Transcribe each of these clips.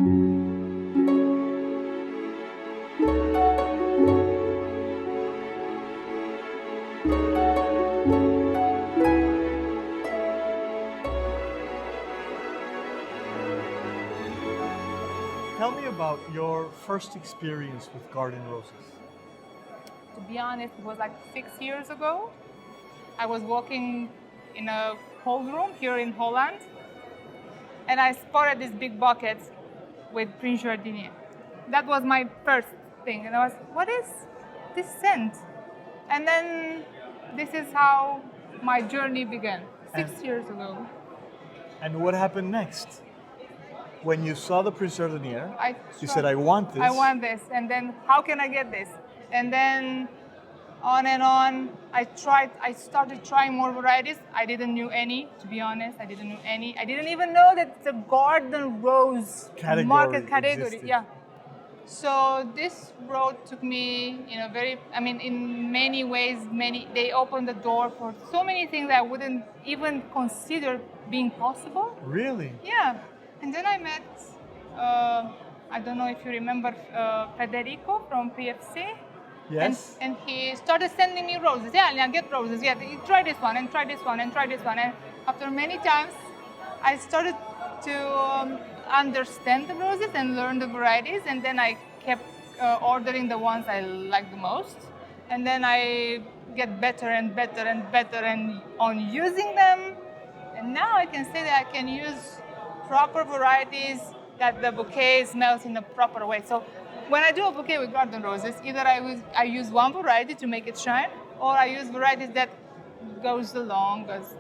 Tell me about your first experience with garden roses. To be honest, it was like 6 years ago. I was walking in a cold room here in Holland, and I spotted this big bucket with Prince Jardinier. That was my first thing, and I was, what is this scent? And then this is how my journey began, 6 years ago. And what happened next? When you saw the Prince Jardinier, you said, I want this. I want this, and then how can I get this? And then on and on, I started trying more varieties. I didn't know any, to be honest. I didn't know any. I didn't even know that the garden rose market category. Existed. Yeah. So this road took me in many ways, they opened the door for so many things that I wouldn't even consider being possible. Really? Yeah. And then I met, I don't know if you remember Federico from PFC. Yes. And he started sending me roses. Yeah, Alina, get roses. Yeah, try this one and try this one and try this one. And after many times, I started to understand the roses and learn the varieties. And then I kept ordering the ones I like the most. And then I get better and better and better on using them. And now I can say that I can use proper varieties that the bouquet smells in a proper way. So when I do a bouquet with garden roses, either I use one variety to make it shine, or I use varieties that goes along with.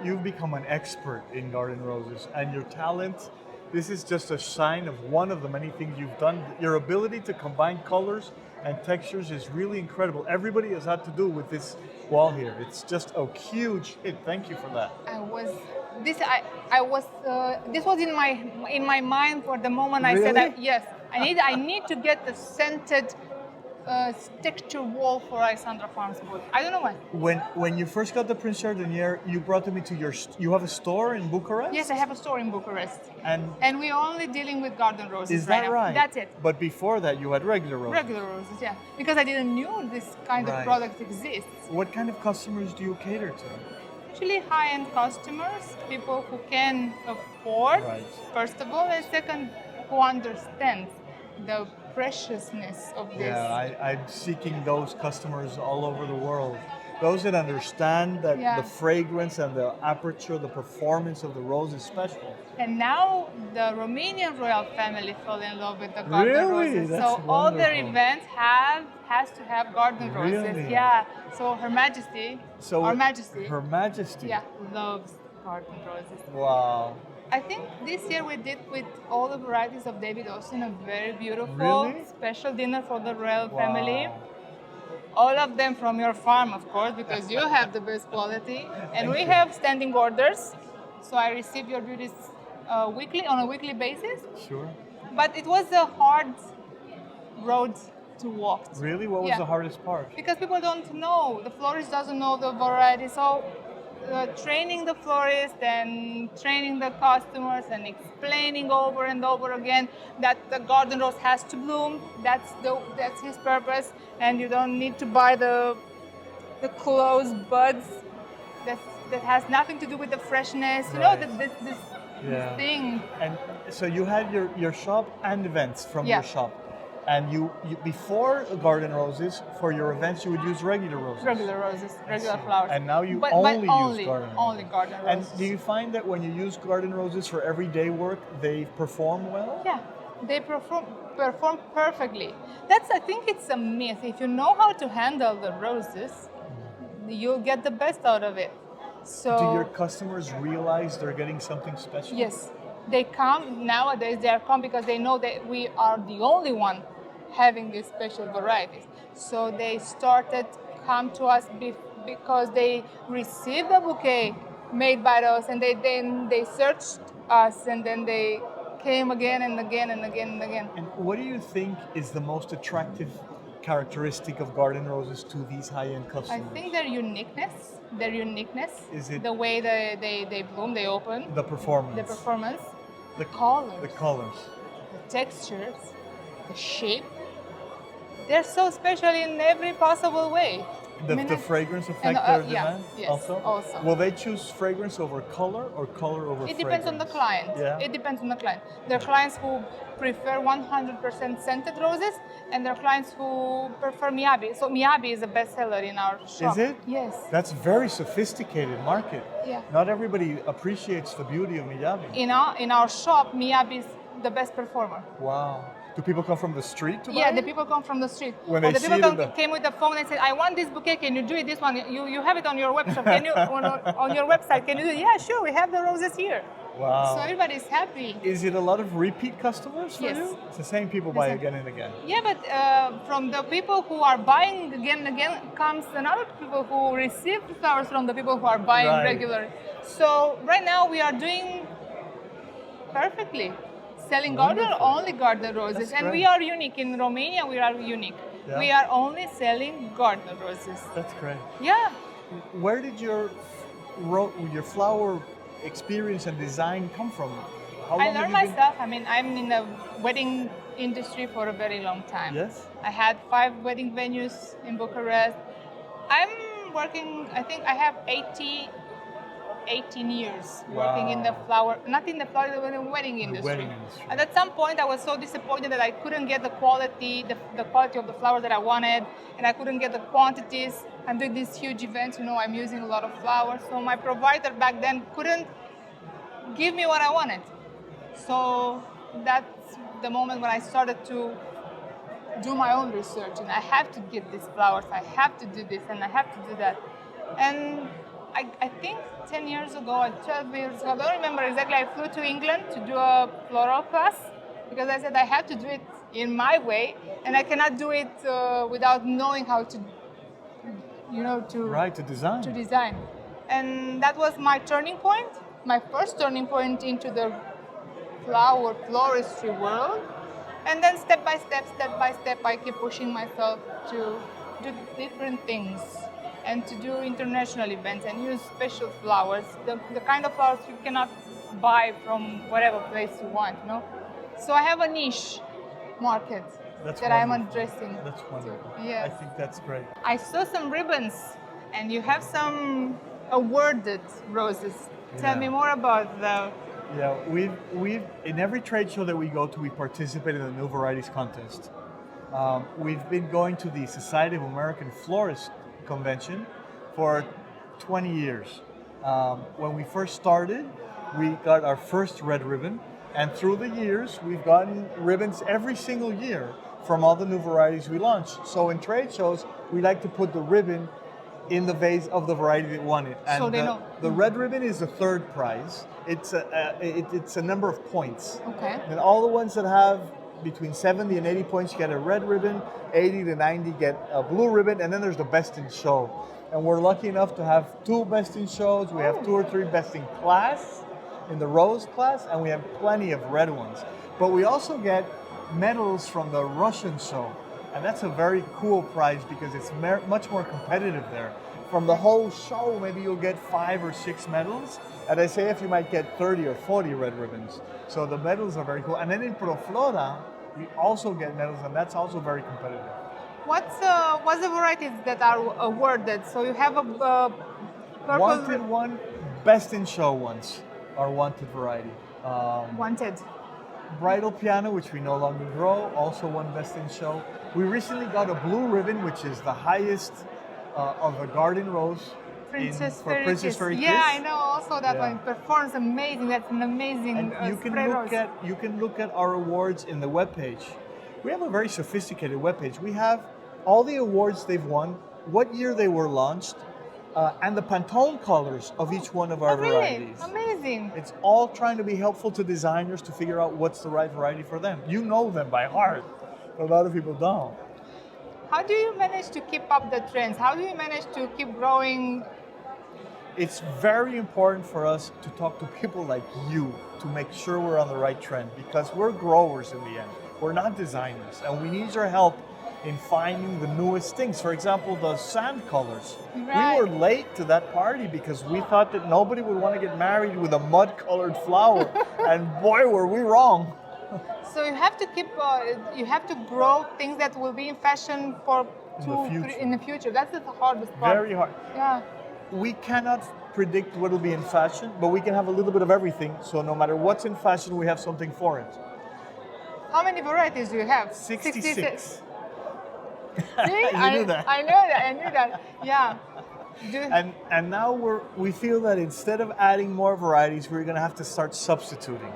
You've become an expert in garden roses, and your talent, this is just a sign of one of the many things you've done. Your ability to combine colors and textures is really incredible. Everybody has had to do with this wall here. It's just a huge hit. Thank you for that. This was in my mind for the moment. I Really? said yes. I need to get the scented texture wall for Alexandra Farms booth. I don't know why. When you first got the Prince Jardinier, you brought me to you have a store in Bucharest? Yes, I have a store in Bucharest. And we're only dealing with garden roses is that now. right? That's it. But before that, you had regular roses. Regular roses, yeah. Because I didn't know this kind of product exists. What kind of customers do you cater to? Usually high-end customers, people who can afford, first of all, and second, who understand the preciousness of this. Yeah, I'm seeking those customers all over the world. Those that understand that the fragrance and the aperture, the performance of the rose is special. And now the Romanian royal family fell in love with the garden roses. That's so wonderful. All their events has to have garden roses. Yeah. So Her Majesty, Our Majesty. Her Majesty. Yeah, loves garden roses. Wow. I think this year we did with all the varieties of David Austin a very beautiful special dinner for the royal family. All of them from your farm, of course, because you have the best quality. And we have standing orders, so I receive your beauties on a weekly basis. Sure. But it was a hard road to walk. Really? What was the hardest part? Because people don't know. The florist doesn't know the variety. So training the florist and training the customers and explaining over and over again that the garden rose has to bloom. That's his purpose, and you don't need to buy the closed buds. That has nothing to do with the freshness. You know, this thing. And so you had your shop and events from your shop. And you before garden roses, for your events, you would use regular roses. Regular roses, regular flowers. And now you only use garden roses. Only garden roses. And do you find that when you use garden roses for everyday work, they perform well? Yeah, they perform perfectly. I think it's a myth. If you know how to handle the roses, you'll get the best out of it. So do your customers realize they're getting something special? Yes. They come, nowadays they are come because they know that we are the only one having these special varieties. So they started come to us because they received a bouquet made by us, and they searched us, and then they came again and again and again and again. And what do you think is the most attractive characteristic of garden roses to these high-end customers? I think their uniqueness. Is it the way they bloom, they open? The performance. The performance. The colors, The colors. the textures, the shape. They're so special in every possible way. The fragrance affect and, their yeah, demand yes, also? also. Will they choose fragrance over color or color over It fragrance? depends on the client. Yeah. It depends on the client. There are clients who prefer 100% scented roses, and there are clients who prefer Miyabi. So Miyabi is a bestseller in our shop. Is it? Yes. That's very sophisticated market. Yeah. Not everybody appreciates the beauty of Miyabi. In our shop, Miyabi is the best performer. Wow. Do people come from the street to buy Yeah, it? the people come from the street. When or they the see people it in the- came with the phone and said, "I want this bouquet. Can you do it? This one. You have it on your website. Can you on your website? Can you do it? Yeah, sure. We have the roses here." Wow. So everybody's happy. Is it a lot of repeat customers for Yes. you? It's the same people The buy same. again and again. Yeah, but from the people who are buying again and again comes another people who receive the flowers from the people who are buying Right. regularly. So right now we are doing perfectly. Selling garden, Wonderful. only garden roses. That's And we great. are unique. In Romania, we are unique. Yeah. We are only selling garden roses. That's great. Yeah. Where did your flower experience and design come from? How I long have learned you been- myself. I mean, I'm in the wedding industry for a very long time. Yes. I had 5 wedding venues in Bucharest. I'm working, I think I have 18 years working in the Wow. flower, not in the flower, but in the wedding industry. wedding industry. And at some point I was so disappointed that I couldn't get the quality, the quality of the flowers that I wanted, and I couldn't get the quantities. I'm doing these huge events, I'm using a lot of flowers. So my provider back then couldn't give me what I wanted. So that's the moment when I started to do my own research, and I have to get these flowers, I have to do this, and I have to do that. And I think 10 years ago or 12 years ago, I don't remember exactly, I flew to England to do a floral class because I said I have to do it in my way, and I cannot do it without knowing how to, Right, to design. to design. And that was my turning point, my first turning point into the floristry world. And then step by step, I keep pushing myself to do different things and to do international events and use special flowers, the kind of flowers you cannot buy from whatever place you want, So I have a niche market that I'm wonderful. addressing. That's wonderful. Yes. I think that's great. I saw some ribbons, and you have some awarded roses. Tell Yeah. me more about the. Yeah, we've in every trade show that we go to, we participate in the New Varieties contest. We've been going to the Society of American Florists convention for 20 years. When we first started, we got our first red ribbon, and through the years, we've gotten ribbons every single year from all the new varieties we launched. So in trade shows, we like to put the ribbon in the vase of the variety that won it. And So they know. the red ribbon is the third prize. It's a number of points. Okay. And all the ones that have between 70 and 80 points get a red ribbon, 80 to 90 get a blue ribbon, and then there's the best in show. And we're lucky enough to have 2 best in shows. We have 2 or 3 best in class, in the rose class, and we have plenty of red ones. But we also get medals from the Russian show. And that's a very cool prize because it's much more competitive there. From the whole show, maybe you'll get 5 or 6 medals. At IFTF, you might get 30 or 40 red ribbons. So the medals are very cool. And then in Proflora, we also get medals, and that's also very competitive. What's the varieties that are awarded? So you have a purple. Wanted one, best in show ones are wanted variety. Wanted. Bridal piano, which we no longer grow, also won best in show. We recently got a blue ribbon, which is the highest of the garden rose for Princess Fairy Kiss. Yeah, I know. Also that Yeah. one performs amazing. That's an amazing And you can spray rose. you can look at our awards in the webpage. We have a very sophisticated webpage. We have all the awards they've won, what year they were launched, and the Pantone colors of each one of our really? varieties. Amazing. It's all trying to be helpful to designers to figure out what's the right variety for them. You know them by heart, but a lot of people don't. How do you manage to keep up the trends? How do you manage to keep growing? It's very important for us to talk to people like you to make sure we're on the right trend because we're growers in the end. We're not designers, and we need your help in finding the newest things. For example, the sand colors. Right. We were late to that party because we thought that nobody would want to get married with a mud-colored flower, and boy, were we wrong. So you have to keep, you have to grow things that will be in fashion for In the future. in the future. That's the hardest part. Very hard. Yeah. We cannot predict what will be in fashion, but we can have a little bit of everything. So no matter what's in fashion, we have something for it. How many varieties do you have? 66. See? You knew that. I know that. I knew that. Yeah. And now we feel that instead of adding more varieties, we're going to have to start substituting.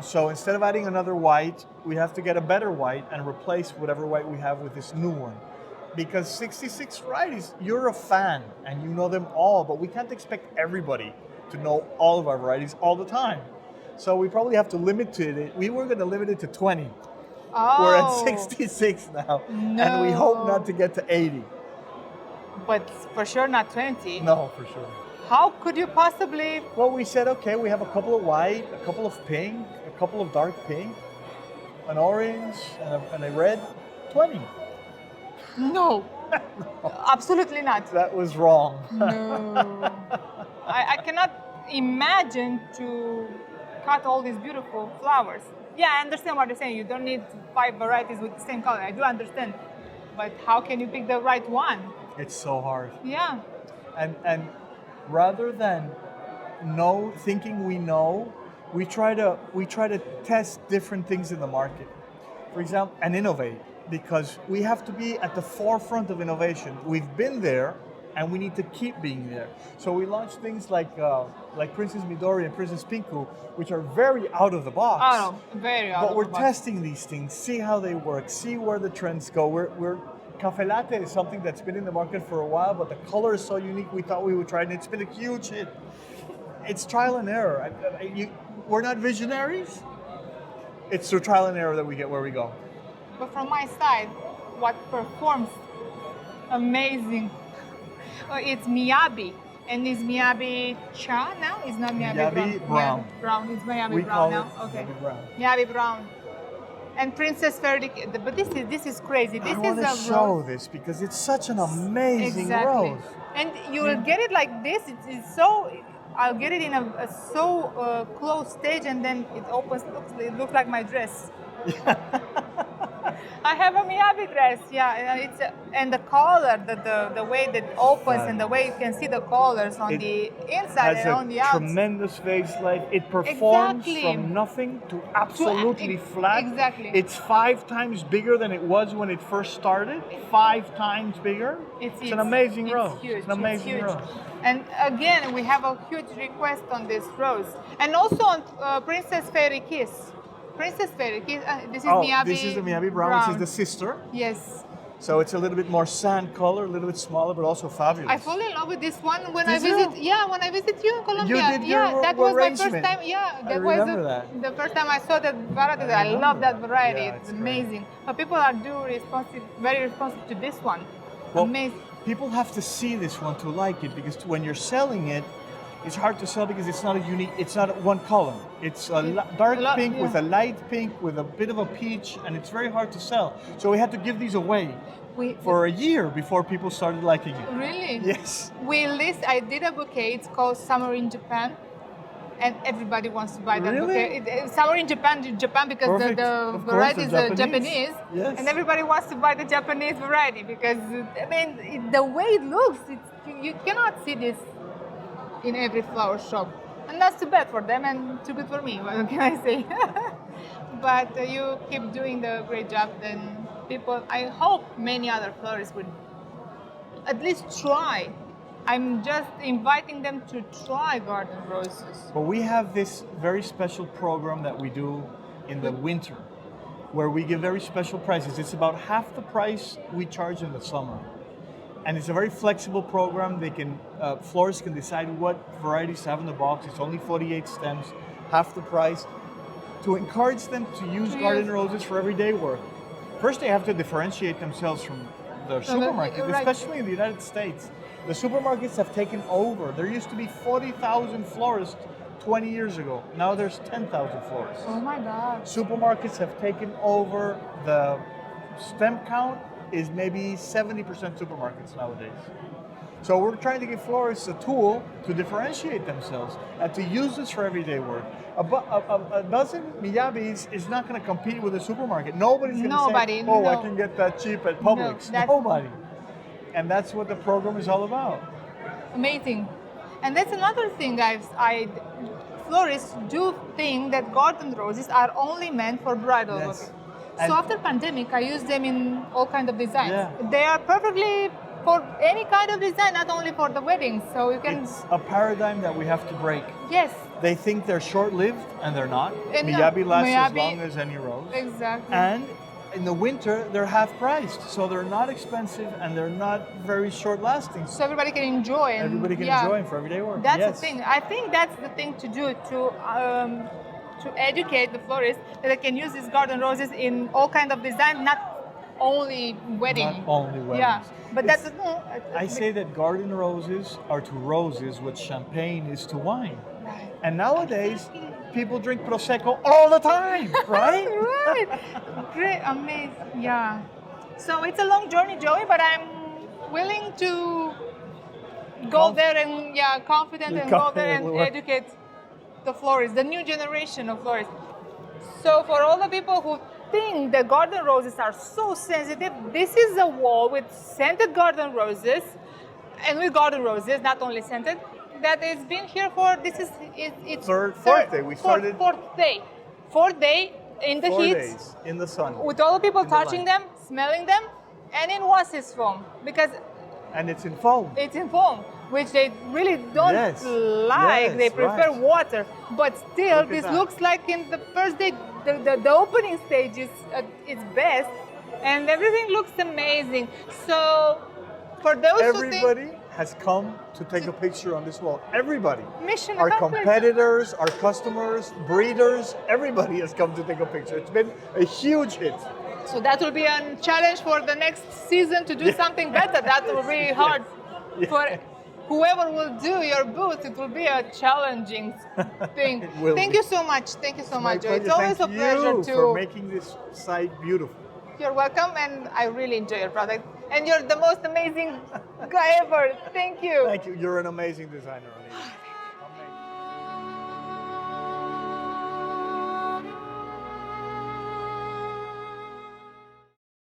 So instead of adding another white, we have to get a better white and replace whatever white we have with this new one. Because 66 varieties, you're a fan and you know them all, but we can't expect everybody to know all of our varieties all the time. So we probably have to limit it. We were going to limit it to 20. Oh. We're at 66 now, and we hope not to get to 80. But for sure not 20. No, for sure. How could you possibly? Well, we said, okay, we have a couple of white, a couple of pink, a couple of dark pink, an orange, and a red. 20. No. Absolutely not. That was wrong. No. I cannot imagine to cut all these beautiful flowers. Yeah, I understand what you're saying. You don't need 5 varieties with the same color. I do understand. But how can you pick the right one? It's so hard. Yeah. And rather than thinking we know, we try to test different things in the market. For example, and innovate, because we have to be at the forefront of innovation. We've been there, and we need to keep being there. So we launched things like Princess Midori and Princess Pinku, which are very out of the box. Oh, no, very out But of we're the box. testing these things, see how they work, see where the trends go. Cafe Latte is something that's been in the market for a while, but the color is so unique, we thought we would try it, and it's been a huge hit. It's trial and error. We're not visionaries. It's through trial and error that we get where we go. But from my side, what performs amazing, it's Miyabi. And it's Miyabi Cha now? It's not Miyabi Brown. Miyabi Brown. Brown. It's Miyabi We Brown call now. it Okay. Miyabi Brown. Miyabi Brown. And Princess Fairy, but this is crazy. This I is want to a show rose. this because it's such an amazing Exactly. rose. And you will get it like this. It's so. I'll get it in a so close stage, and then it opens. It looks like my dress. I have a Miyabi dress, yeah. And the color, the way that it opens, and the way you can see the colors on the inside and on the outside. Tremendous face life. It performs Exactly. from nothing to absolutely flat. Exactly. It's 5 times bigger than it was when it first started. 5 times bigger. It's an amazing rose. Huge. It's an amazing huge. rose. And again, we have a huge request on this rose, and also on Princess Fairy Kiss. Princess Fairy Kiss. This is Miyabi. This is the Miyabi Brown, which is the sister. Yes. So it's a little bit more sand color, a little bit smaller, but also fabulous. I fall in love with this one when Did I visit. you? Yeah, when I visit you in Colombia. You did your yeah, that was my first arrangement. time. Yeah, I that was remember that. the first time I saw that variety. I love that variety. Yeah, it's it's amazing. But people are very responsive to this one. Well, Amazing. people have to see this one to like it, because when you're selling it, it's hard to sell because it's not it's not one color. It's a dark pink with a light pink with a bit of a peach, and it's very hard to sell. So we had to give these away for a year before people started liking it. Really? Yes. I did a bouquet. It's called Summer in Japan, and everybody wants to buy that Really? bouquet. Summer in Japan because Perfect. the Of course, variety is the Japanese, Yes. and everybody wants to buy the Japanese variety because the way it looks, you cannot see this in every flower shop, and that's too bad for them and too good for me. What can I say? But you keep doing the great job, then people. I hope many other florists would at least try. I'm just inviting them to try garden roses. But we have this very special program that we do in the winter, where we give very special prices. It's about half the price we charge in the summer. And it's a very flexible program. Florists can decide what varieties to have in the box. It's only 48 stems, half the price, to encourage them to use garden roses for everyday work. First, they have to differentiate themselves from the supermarket, right. especially in the United States. The supermarkets have taken over. There used to be 40,000 florists 20 years ago. Now there's 10,000 florists. Oh my God. Supermarkets have taken over. The stem count is maybe 70% supermarkets nowadays. So we're trying to give florists a tool to differentiate themselves and to use this for everyday work. A dozen miyabis is not going to compete with a supermarket. Nobody's going to say, oh, no. I can get that cheap at Publix. that's- Nobody. And that's what the program is all about. Amazing. And that's another thing florists do think that garden roses are only meant for bridal Yes. work. And- So after pandemic, I use them in all kind of designs. Yeah. They are perfectly for any kind of design, not only for the weddings. So you can, It's a paradigm that we have to break. yes, They think they're short-lived, and they're not. And no, Miyabi lasts as Miyabi- long as any rose. exactly. And in the winter, they're half-priced, so they're not expensive and they're not very short-lasting. So everybody can enjoy. And Everybody can yeah, enjoy them for everyday work. That's Yes. the thing. I think that's the thing to do to educate the florists that they can use these garden roses in all kind of design, not only wedding. Not only weddings. Yeah, but It's- that's I say that garden roses are to roses what champagne is to wine. right. And nowadays, people drink Prosecco all the time, right? Right. Great, amazing. Yeah. So it's a long journey, Joey, but I'm willing to go there and confident You're and go there confident and will work. educate the florists, the new generation of florists. So for all the people who think that garden roses are so sensitive, this is a wall with scented garden roses, and with garden roses, not only scented, that has been here for it's Fourth day. We started fourth day in the 4 heat, days in the sun. with all the people In the touching light. them, smelling them, and in wasis foam, because And it's in foam. it's in foam, which they really don't Yes. like. Yes, They prefer right. water. But still, Look at this that. looks like in the first day, the opening stage is its best, and everything looks amazing. So, for those who think Everybody has come to take a picture on this wall. Everybody. mission Our accomplished. competitors, our customers, breeders, everybody has come to take a picture. It's been a huge hit. So that will be a challenge for the next season to do something better. That will be hard Yeah. for whoever will do your booth. It will be a challenging thing. It will Thank be. you so much. Thank you so My much, Joe. pleasure. It's always Thank a pleasure you to. for making this site beautiful. You're welcome, and I really enjoy your product. And you're the most amazing guy ever. Thank you. Thank you. You're an amazing designer, Alina.